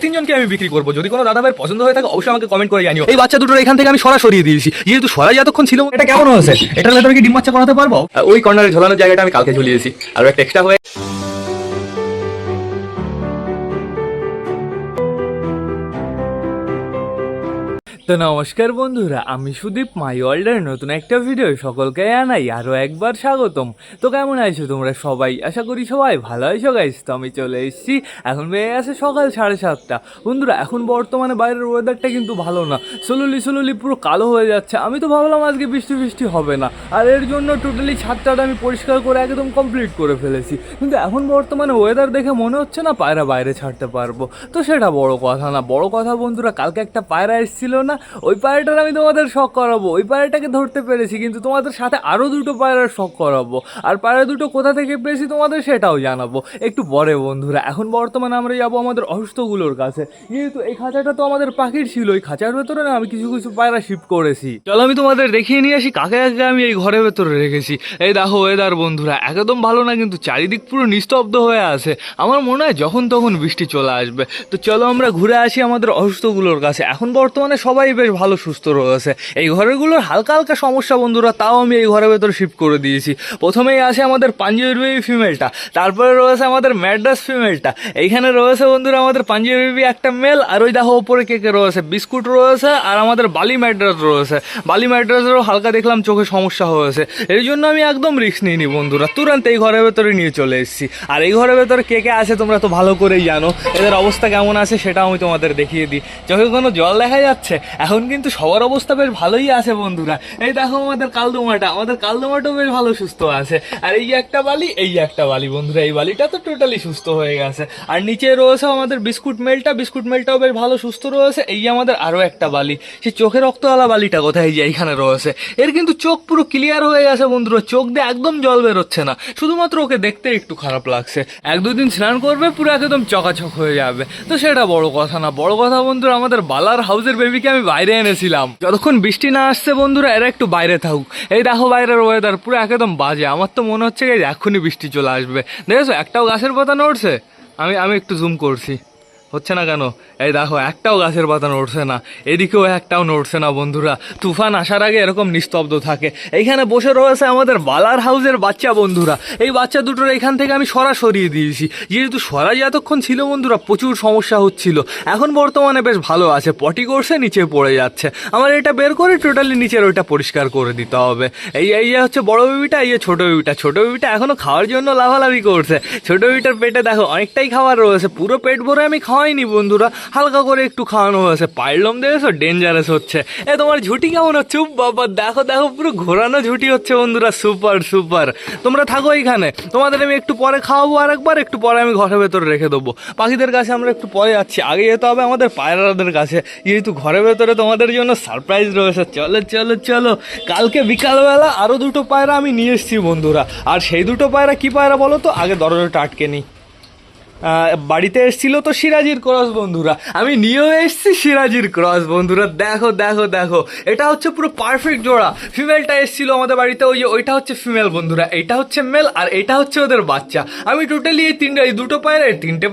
তিনজনকে আমি বিক্রি করবো। যদি কোনো দাদা ভাইয়ের পছন্দ হয়ে থাকে অবশ্যই আমাকে কমেন্ট করে জানিও। এই বাচ্চা দুটোর এখান থেকে আমি সরিয়ে দিয়েছি, যেহেতু সরাই এতক্ষণ ছিল। এটা কেমন হয়েছে? এটার ভেতরে কি ডিম বাচ্চা করাতে পারবো? ওই কর্নারে ঝোলানোর জায়গাটা আমি কালকে ঝুলিয়েছি, আর একটা এক্সট্রা হয়ে। তো নমস্কার বন্ধুরা, আমি সুদীপ, মাই ওয়ার্ল্ডের নতুন একটা ভিডিও সকলকে জানাই আরও একবার স্বাগতম। তো কেমন আছো তোমরা সবাই? আশা করি সবাই ভালো আছো গাইস। তো আমি চলে এসেছি, এখন বেড়ে গেছে সকাল 7:30। বন্ধুরা এখন বর্তমানে বাইরের ওয়েদারটা কিন্তু ভালো না, স্লোলি পুরো কালো হয়ে যাচ্ছে। আমি তো ভাবলাম আজকে বৃষ্টি হবে না, আর এর জন্য টোটালি ছাদটা আমি পরিষ্কার করে একদম কমপ্লিট করে ফেলেছি। কিন্তু এখন বর্তমানে ওয়েদার দেখে মনে হচ্ছে না পায়রা বাইরে ছাড়তে পারবো। তো সেটা বড় কথা না, বড় কথা বন্ধুরা কালকে একটা পায়রা এসেছিল না, ওই পায়রাটার আমি তোমাদের শখ করাবো। ওই পায়রাটাকে ধরতে পেরেছি, কিন্তু তোমাদের সাথে আরও দুটো পায়রার শখ করাবো। আর পায়রা দুটো কোথা থেকে পেয়েছি তোমাদের সেটাও জানাবো একটু পরে বন্ধুরা। এখন বর্তমানে আমরা যাবো আমাদের অসুস্থগুলোর কাছে, যেহেতু এই খাঁচাটা তো আমাদের পাখির ছিল। ওই খাঁচার ভেতরে না আমি কিছু পায়রা শিফট করেছি। চলো আমি তোমাদের দেখিয়ে নিয়ে আসি কাকে কাকে আমি এই ঘরের ভেতরে রেখেছি। এই দেখো ওয়েদার বন্ধুরা একদম ভালো না, কিন্তু চারিদিক পুরো নিস্তব্ধ হয়ে আছে। আমার মনে হয় যখন তখন বৃষ্টি চলে আসবে। তো চলো আমরা ঘুরে আসি আমাদের অসুস্থগুলোর কাছে। এখন বর্তমানে সবাই বেশ ভালো সুস্থ রয়েছে। এই ঘরগুলোর হালকা সমস্যা বন্ধুরা, তাও আমি এই ঘরের ভেতরে শিফট করে দিয়েছি। প্রথমেই আসে আমাদের পাঞ্জাবি ফিমেলটা, তারপরে রয়েছে আমাদের ম্যাড্রাস ফিমেলটা, এইখানে রয়েছে বন্ধুরা আমাদের পাঞ্জাবি একটা মেল, আর ওই দেখো ওপরে কে রয়েছে, বিস্কুট রয়েছে, আর আমাদের বালি ম্যাড্রাস রয়েছে। বালি ম্যাড্রাসেরও হালকা দেখলাম চোখে সমস্যা হয়েছে, এই জন্য আমি একদম রিস্ক নিইনি বন্ধুরা, তুরন্ত এই ঘরের ভেতরে নিয়ে চলে এসেছি। আর এই ঘরের ভেতরে কে আছে তোমরা তো ভালো করেই জানো, এদের অবস্থা কেমন আছে সেটাও আমি তোমাদের দেখিয়ে দিই। চোখে কোনো জল দেখা যাচ্ছে? এখন কিন্তু সবার অবস্থা বেশ ভালোই আছে বন্ধুরা। এই দেখো আমাদের কালদমাটাও বেশ ভালো সুস্থ আছে। আর এই একটা বালি বন্ধুরা, এই বালিটা তো টোটালি সুস্থ হয়ে গেছে। আর নিচে রয়েছে আমাদের বিস্কুট মেলটাও বেশ ভালো সুস্থ রয়েছে। এই আমাদের আরো একটা বালি, সেই চোখে রক্তওয়ালা বালিটা কোথায় যে এইখানে রয়েছে। এর কিন্তু চোখ পুরো ক্লিয়ার হয়ে গেছে বন্ধুরা, চোখ দিয়ে একদম জল বেরোচ্ছে না, শুধুমাত্র ওকে দেখতে একটু খারাপ লাগছে। 1-2 দিন স্নান করবে পুরো একদম চকাচক হয়ে যাবে। তো সেটা বড় কথা না, বড় কথা বন্ধুরা আমাদের বালার হাউসের বেবিকে আমি বাইরে এনেছিলাম। যতক্ষণ বৃষ্টি না আসছে বন্ধুরা এরা একটু বাইরে থাকুক। এই দেখো বাইরের ওয়েদার পুরো একদম বাজে, আমার তো মনে হচ্ছে এক্ষুনি বৃষ্টি চলে আসবে। দেখেছো একটাও গাছের পাতা নড়ছে? আমি একটু জুম করছি, হচ্ছে না কেন? এই দেখো একটাও গাছের পাতা নড়ছে না, এদিকেও একটাও নড়ছে না বন্ধুরা। তুফান আসার আগে এরকম নিস্তব্ধ থাকে। এইখানে বসে রয়েছে আমাদের বালার হাউসের বাচ্চা বন্ধুরা। এই বাচ্চা দুটোর এখান থেকে আমি সরিয়ে দিয়েছি, যেহেতু সরাই এতক্ষণ ছিল বন্ধুরা প্রচুর সমস্যা হচ্ছিল। এখন বর্তমানে বেশ ভালো আছে, পটি করছে, নিচে পড়ে যাচ্ছে। আমার এটা বের করে টোটালি নিচের ওইটা পরিষ্কার করে দিতে হবে। এই হচ্ছে বড় বেবিটা, এই ছোট বেবিটা এখনো খাওয়ার জন্য লাভালাভি করছে। ছোট বেবিটার পেটে দেখো অনেকটাই খাবার রয়েছে, পুরো পেট ভরে আমি খাওয়াইনি বন্ধুরা, হালকা করে একটু খাওয়ানো হয়েছে। পাইলম দেখেছো ডেঞ্জারাস হচ্ছে। তোমার ঝুটি কেমন হচ্ছে? বাবা দেখো পুরো ঘোরানো ঝুটি হচ্ছে বন্ধুরা, সুপার। তোমরা থাকো এইখানে, তোমাদের আমি একটু পরে খাওয়াবো, আর একটু পরে আমি ঘরের ভেতরে রেখে দেবো। পাখিদের কাছে আমরা একটু পরে যাচ্ছি, আগে যেতে হবে আমাদের পায়রাদের কাছে, যেহেতু ঘরের ভেতরে তোমাদের জন্য সারপ্রাইজ রয়েছে। চলো কালকে বিকালবেলা আরো দুটো পায়রা আমি নিয়ে এসেছি বন্ধুরা। আর সেই দুটো পায়রা কি পায়রা বলো তো? আগে দরজাটা আটকে নিই। বাড়িতে এসেছিল তো সিরাজির ক্রস বন্ধুরা, আমি নিয়েও এসেছি সিরাজির ক্রস বন্ধুরা। দেখো এটা হচ্ছে পুরো পারফেক্ট জোড়া। ফিমেলটা এসেছিল আমাদের বাড়িতে, ওইটা হচ্ছে ফিমেল বন্ধুরা, এইটা হচ্ছে মেল, আর এটা হচ্ছে ওদের বাচ্চা। আমি টোটালি এই তিনটে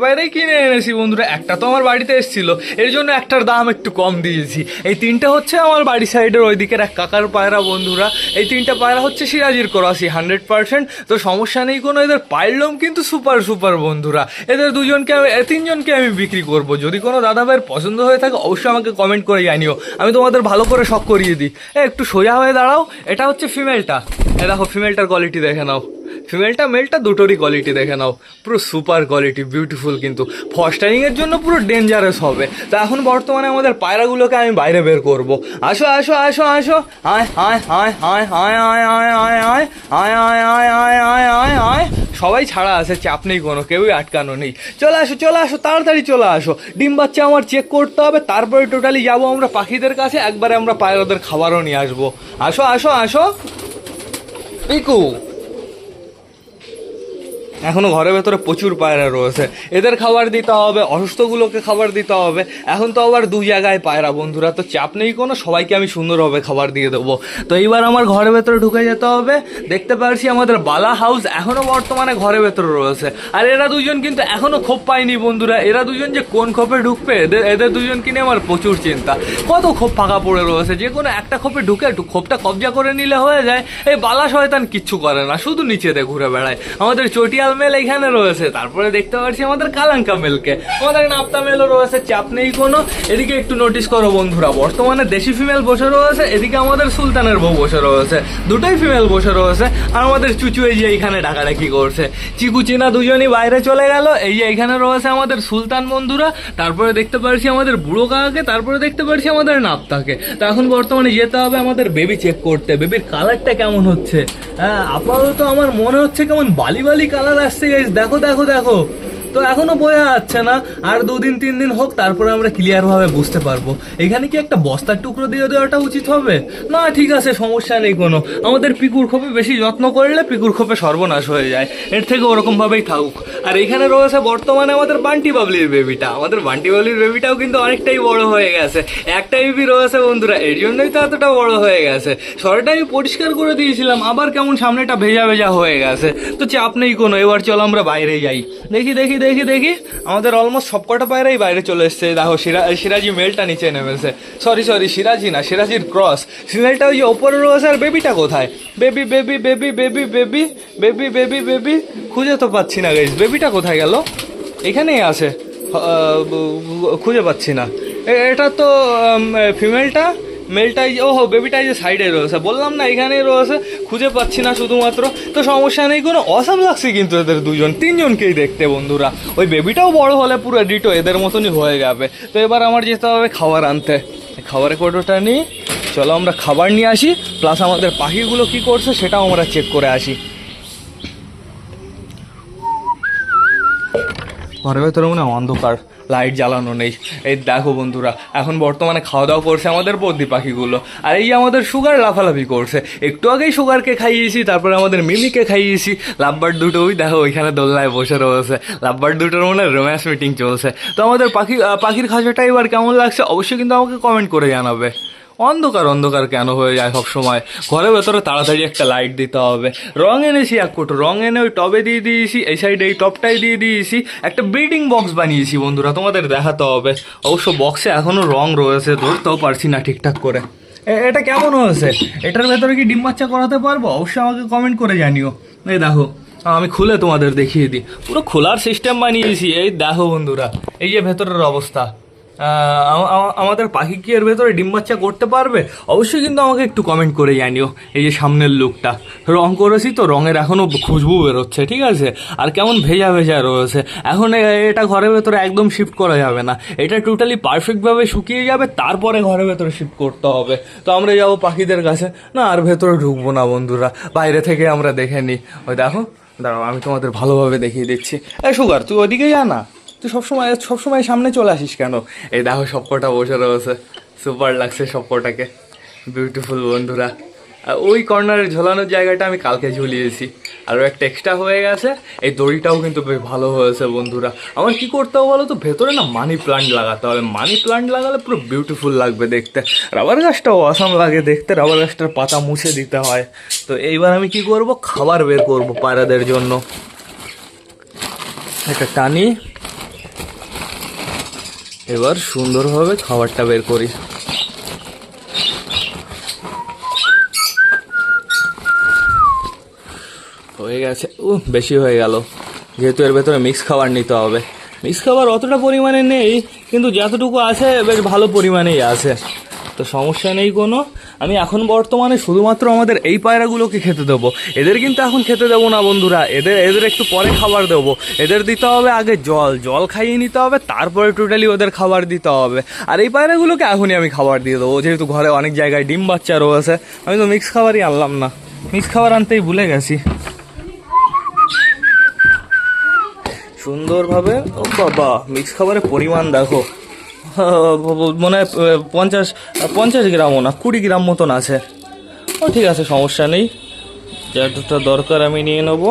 পায়রাই কিনে এনেছি বন্ধুরা। একটা তো আমার বাড়িতে এসেছিল, এর জন্য একটার দাম একটু কম দিয়েছি। এই তিনটে হচ্ছে আমার বাড়ি সাইডের ওই দিকের এক কাকার পায়রা বন্ধুরা। এই তিনটে পায়রা হচ্ছে সিরাজির ক্রসই 100%। তো সমস্যা নেই কোনো, এদের পাইলম কিন্তু সুপার বন্ধুরা। এদের তিনজনকে আমি বিক্রি করব। যদি কোনো দাদা ভাইয়ের পছন্দ হয়ে থাকে অবশ্যই আমাকে কমেন্ট করে জানিও, আমি তোমাদের ভালো করে শখ করিয়ে দিই। একটু সোজা হয়ে দাঁড়াও। এটা হচ্ছে ফিমেলটা, দেখো ফিমেলটার কোয়ালিটি দেখে নাও। ফিমেলটা মেলটা দুটোরই কোয়ালিটি দেখে নাও, পুরো সুপার কোয়ালিটি, বিউটিফুল, কিন্তু ফস্টারিংয়ের জন্য পুরো ডেঞ্জারাস হবে। তো এখন বর্তমানে আমাদের পায়রাগুলোকে আমি বাইরে বের করব। আসো আয়। সবাই ছাড়া আছে, চাপ নেই কোনো, কেউই আটকানো নেই। চলে আসো তাড়াতাড়ি চলে আসো। ডিম বাচ্চা আমার চেক করতে হবে, তারপরে টোটালি যাবো আমরা পাখিদের কাছে, একবারে আমরা পায়রাদের খাবারও নিয়ে আসবো। আসো পিকু এখনো ঘরের ভেতরে প্রচুর পায়রা রয়েছে, এদের খাবার দিতে হবে, অসুস্থগুলোকে খাবার দিতে হবে। এখন তো আবার দু জায়গায় পায়রা বন্ধুরা, তো চাপ নেই কোনো, সবাইকে আমি সুন্দরভাবে খাবার দিয়ে দেবো। তো এইবার আমার ঘরের ভেতরে ঢুকে যেতে হবে। দেখতে পাচ্ছি আমাদের বালা হাউস এখনো বর্তমানে ঘরের ভেতরে রয়েছে, আর এরা দুজন কিন্তু এখনো খোপ পায়নি বন্ধুরা। এরা দুজন যে কোন খোপে ঢুকবে, এদের দুজনকে নিয়ে আমার প্রচুর চিন্তা। কত খোপ ফাঁকা পড়ে রয়েছে, যে কোনো একটা খোপে ঢুকে খোপটা কবজা করে নিলে হয়ে যায়। এই বালা শয়তান কিচ্ছু করে না, শুধু নিচেতে ঘুরে বেড়ায়। আমাদের চটিয়াল মেল এখানে রয়েছে, তারপরে দেখতে পাচ্ছি আমাদের কালাঙ্কা মেলকে, আমাদের নাপ্তা মেলও রয়েছে, চাপ নেই কোনো। এদিকে একটু নোটিস করো বন্ধুরা, বর্তমানে দেশি ফিমেল বসে রয়েছে, এদিকে আমাদের সুলতানের বউ বসে রয়েছে, দুটোই ফিমেল বসে রয়েছে। আর আমাদের চুচু এই যে এইখানে ডাকাডাকি করছে। চিকু চিনা দুজনই বাইরে চলে গেল। এই যে এখানে রয়েছে আমাদের সুলতান বন্ধুরা, তারপরে দেখতে পাচ্ছি আমাদের বুড়ো কাকাকে, তারপরে দেখতে পাচ্ছি আমাদের নাপ্তাকে। তো এখন বর্তমানে যেতে হবে আমাদের বেবি চেক করতে, বেবির কালারটা কেমন হচ্ছে। হ্যাঁ, আপাতত আমার মনে হচ্ছে কেমন বালি বালি কালার আসছে গাইস, দেখো দেখো দেখো। তো এখনো বোঝা যাচ্ছে না, আর 2-3 দিন হোক, তারপরে আমরা ক্লিয়ার ভাবে বুঝতে পারবো। এখানে কি একটা বস্তার টুকরো দিয়ে দেওয়াটা উচিত হবে? না ঠিক আছে, সমস্যা নেই কোনো। আমাদের পিকুর খোপে বেশি যত্ন করলে পিকুর খোপে সর্বনাশ হয়ে যায়, এর থেকে ওরকম ভাবেই থাকুক। আর এখানে রয়েছে বর্তমানে আমাদের বান্টি বাবলির বেবিটা, আমাদের বান্টি বাবলির বেবিটাও কিন্তু অনেকটাই বড় হয়ে গেছে। একটা বেবি রয়েছে বন্ধুরা, এর জন্যই তো এতটা বড় হয়ে গেছে। সরটা আমি পরিষ্কার করে দিয়েছিলাম, আবার কেমন সামনেটা ভেজা ভেজা হয়ে গেছে। তো চাপ নেই কোনো, এবার চলো আমরা বাইরে যাই। দেখি দেখি দেখি দেখি আমাদের অলমোস্ট সবকটা পায়রাই বাইরে চলে এসছে। দেখো সিরাজি মেলটা নিচে নেমেছে, সরি সিরাজি না, সিরাজির ক্রস। ফিমেলটা ওই যে ওপরে রয়েছে, আর বেবিটা কোথায়? Baby baby baby baby baby baby baby baby খুঁজে তো পাচ্ছি না গাইস, বেবিটা কোথায় গেল? এখানেই আছে, খুঁজে পাচ্ছি না। এটা তো ফিমেলটা, মেলটাই, ওহো বেবিটাই যে সাইডে রয়েছে, বললাম না এখানেই রয়েছে, খুঁজে পাচ্ছি না শুধুমাত্র। তো সমস্যা নেই কোনো, অসাম লাগছে কিন্তু এদের তিনজনকেই দেখতে বন্ধুরা। ওই বেবিটাও বড় হলে পুরো ডিটো এদের মতনই হয়ে যাবে। তো এবার আমার যেতে হবে খাবার আনতে, খাবারের কোটোটা নিই, চলো আমরা খাবার নিয়ে আসি, প্লাস আমাদের পাখিগুলো কি করছে সেটাও আমরা চেক করে আসি। ঘরের ভেতরে মনে হয় অন্ধকার, লাইট জ্বালানো নেই। এই দেখো বন্ধুরা, এখন বর্তমানে খাওয়া দাওয়া করছে আমাদের বদ্রি পাখিগুলো, আর এই আমাদের সুগার লাফালাফি করছে। একটু আগেই সুগারকে খাইয়েছি, তারপরে আমাদের মিমিকে খাইয়েছি। লাভবার্ড দুটো ওই দেখো ওইখানে দোলনায় বসে রয়েছে, লাভবার্ড দুটোর মনে হয় রোম্যান্স মিটিং চলছে। তো আমাদের পাখির খাঁচাটা এবার কেমন লাগছে অবশ্যই কিন্তু আমাকে কমেন্ট করে জানাবে। অন্ধকার অন্ধকার কেন হয়ে যায় সব সময়? ঘরের ভেতরে তাড়াতাড়ি একটা লাইট দিতে হবে। রং এনেছি, এক কোটো রং এনে ওই টবে দিয়ে দিয়েছি, এই সাইডে এই টবটাই দিয়ে দিয়েছি। একটা ব্রিডিং বক্স বানিয়েছি বন্ধুরা, তোমাদের দেখাতে হবে। অবশ্য বক্সে এখনো রং রয়েছে, ধরতেও পারছি না ঠিকঠাক করে। এটা কেমন হয়েছে? এটার ভেতরে কি ডিম বাচ্চা করাতে পারবো? অবশ্যই আমাকে কমেন্ট করে জানিও। এই দেখো, আমি খুলে তোমাদের দেখিয়ে দিই, পুরো খোলার সিস্টেম বানিয়েছি। এই দেখো বন্ধুরা, এই যে ভেতরের অবস্থা। আমাদের পাখি কি এর ভেতরে ডিম বাচ্চা করতে পারবে? অবশ্যই কিন্তু আমাকে একটু কমেন্ট করে জানিও। এই যে সামনের লুকটা রং করেছি, তো রঙের এখনও খুশবু বেরোচ্ছে, ঠিক আছে। আর কেমন ভেজা ভেজা রয়েছে। এখন এটা ঘরের ভেতরে একদম শিফট করা যাবে না, এটা টোটালি পারফেক্টভাবে শুকিয়ে যাবে, তারপরে ঘরের ভেতরে শিফট করতে হবে। তো আমরা যাবো পাখিদের কাছে, না আর ভেতরে ঢুকবো না বন্ধুরা, বাইরে থেকে আমরা দেখে নিই। ওই দেখো, দাঁড়াও আমি তোমাদের ভালোভাবে দেখিয়ে দিচ্ছি। সুগার তুই ওদিকে যা না, তুই সবসময় সামনে চলে আসিস কেন? এই দেখো সবকটা বসে রয়েছে, সুপার লাগছে সবকটাকে, বিউটিফুল বন্ধুরা। আর ওই কর্নারের ঝোলানোর জায়গাটা আমি কালকে ঝুলিয়েছি, আরও একটা এক্সট্রা হয়ে গেছে। এই দড়িটাও কিন্তু বেশ ভালো হয়েছে বন্ধুরা। আমার কি করতে হবে বলো তো, ভেতরে না মানি প্লান্ট লাগাতে হবে। মানি প্লান্ট লাগালে পুরো বিউটিফুল লাগবে দেখতে। রাবার গাছটাও অসাম লাগে দেখতে, রাবার গাছটার পাতা মুছে দিতে হয়। তো এইবার আমি কি করব, খাবার বের করব পায়রাদের জন্য। একটা টানি, এবার সুন্দরভাবে খাবারটা বের করি। হয়ে গেছে, বেশি হয়ে গেল, যেহেতু এর ভেতরে মিক্স খাবার নিতে হবে। মিক্স খাবার অতটা পরিমাণে নেই, কিন্তু যতটুকু আছে বেশ ভালো পরিমাণেই আছে, তো সমস্যা নেই কোনো। আমি এখন বর্তমানে শুধুমাত্র আমাদের এই পায়রাগুলোকে খেতে দেবো, এদের কিন্তু এখন খেতে দেবো না বন্ধুরা। এদের একটু পরে খাবার দেবো। এদের দিতে হবে আগে জল খাইয়ে নিতে হবে, তারপরে টোটালি ওদের খাবার দিতে হবে। আর এই পায়রাগুলোকে এখনই আমি খাবার দিয়ে দেবো, যেহেতু ঘরে অনেক জায়গায় ডিম বাচ্চা রয়েছে। আমি তো মিক্স খাবারই আনলাম না, মিক্স খাবার আনতেই ভুলে গেছি। সুন্দরভাবে, ও বাবা মিক্স খাবারের পরিমাণ দেখো, মনে হয় 50 গ্রামও না, 20 গ্রাম মতন আছে। ও ঠিক আছে, সমস্যা নেই, যতটা দরকার আমি নিয়ে নেবো।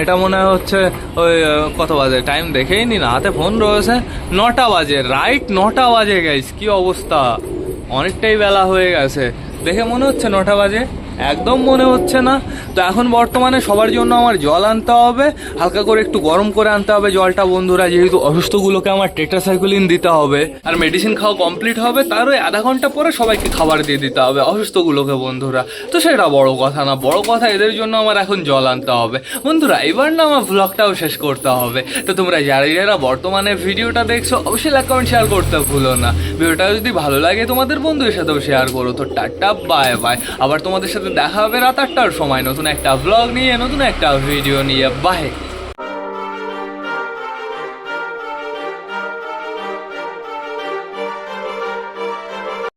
এটা মনে হচ্ছে ওই কত বাজে টাইম দেখেই নি না, হাতে ফোন রয়েছে, 9টা বাজে, রাইট 9টা বাজে গাইস। কি অবস্থা, অনেকটাই বেলা হয়ে গেছে। দেখে মনে হচ্ছে 9টা বাজে, একদম মনে হচ্ছে না। তো এখন বর্তমানে সবার জন্য আমার জল আনতে হবে, হালকা করে একটু গরম করে আনতে হবে জলটা বন্ধুরা, যেহেতু অসুস্থগুলোকে আমার টেট্রাসাইক্লিন দিতে হবে আর মেডিসিন খাওয়া কমপ্লিট হবে, তার ওই আধা ঘন্টা পরে সবাইকে খাবার দিয়ে দিতে হবে অসুস্থগুলোকে বন্ধুরা। তো সেটা বড় কথা না, বড় কথা এদের জন্য আমার এখন জল আনতে হবে বন্ধুরা। এবার না আমার ভ্লগটাও শেষ করতে হবে। তো তোমরা যারা যারা বর্তমানে ভিডিওটা দেখছো অবশ্যই লাইক কমেন্ট শেয়ার করতে ভুলো না। ভিডিওটা যদি ভালো লাগে তোমাদের বন্ধুদের সাথেও শেয়ার করো। তো টাটা বাই বাই, আবার তোমাদের সাথে দেখা হবে রাত 8টার সময় নতুন একটা ব্লগ নিয়ে, নতুন একটা ভিডিও নিয়ে। বাই।